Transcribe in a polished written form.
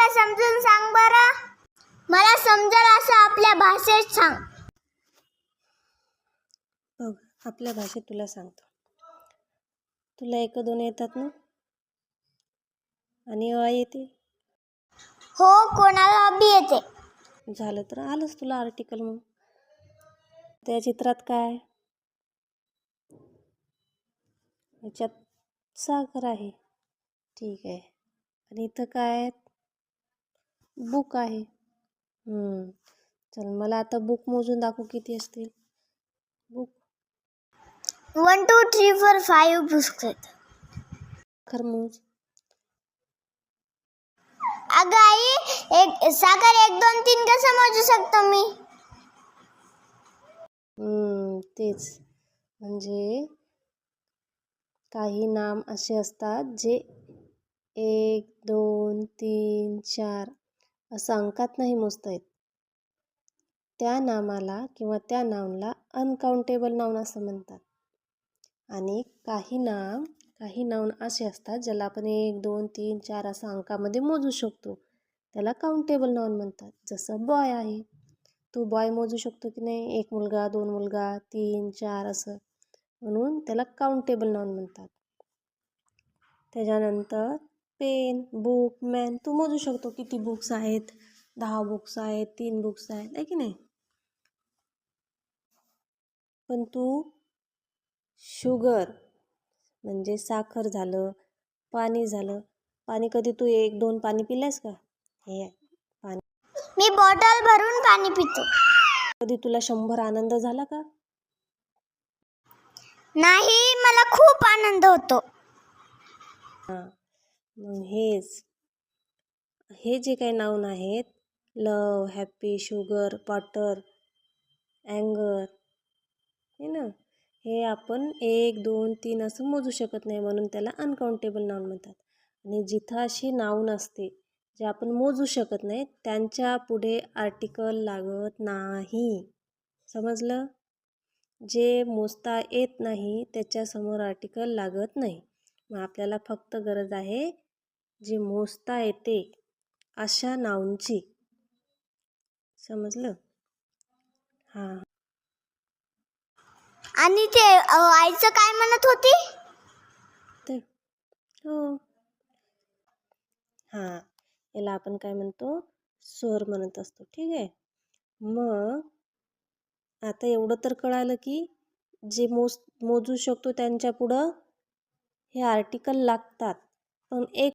मला समजून सांग बरं. मला समजेल असं आपल्या भाषेत सांग. बघ, आपल्या भाषेत तुला सांगतो. तुला 1 2 येतात ना? आणि अ येते? हो, कोणाला बी येते. झालं तर आलंच तुला आर्टिकल. मग त्या चित्रात काय? याच्यात साखर आहे. ठीक आहे. आणि इथं काय? बुक आहे. चल, मला आता बुक मोजून दाखवू किती असतील. बुक 1 2 3 4 5 पुस्तक आहेत. साखर मोज. अगं आई, साखर 1 2 3 कसं मोजू शकतो मी? तेच म्हणजे काही नाम असे असतात जे 1 2 3 4 असं अंकात नाही मोजता येत. त्या नामाला किंवा त्या नाउनला अनकाउंटेबल नाउन असं म्हणतात. आणि काही नाउन असे असतात ज्याला आपण 1 2 3 4 असं अंकामध्ये मोजू शकतो. त्याला काउंटेबल नाउन म्हणतात. जसं बॉय आहे. तू बॉय मोजू शकतो की नाही? 1 मुलगा, 2 मुलगा, 3 4 असं. म्हणून त्याला काउंटेबल नाउन म्हणतात. त्याच्यानंतर पेन, बुक, मॅन तू मोजू शकतो किती बुक्स आहेत. 10 बुक्स आहेत, 3 बुक्स आहेत, आहे की नाही? पण तू शुगर म्हणजे साखर झालं, पाणी झालं. पाणी कधी तू 1 2 पाणी पिलंयस का? हे पाणी. मी बॉटल भरून पाणी पितो. कधी तुला 100 आनंद झाला का? नाही, मला खूप आनंद होतो. मग हे जे काही नाउन आहेत, लव, हॅपी, शुगर, वॉटर, अँगर, हे ना, हे आपण 1 2 3 असं मोजू शकत नाही. म्हणून त्याला अनकाउंटेबल नाउन म्हणतात. आणि जिथं अशी नाउन असते जे आपण मोजू शकत नाही, त्यांच्या पुढे आर्टिकल लागत नाही. समजलं? जे मोजता येत नाही त्याच्यासमोर आर्टिकल लागत नाही. मग आपल्याला फक्त गरज आहे जे मोजता येते अशा नाउनची. समजलं? हां. आणि ते आईचं काय म्हणत होती? ते हो. हां, याला आपण काय म्हणतो? स्वर म्हणत असतो. ठीक आहे. मग आता एवढं तर कळालं की जे मोजू शकतो त्यांच्या पुढं हे आर्टिकल लागतात. पण एक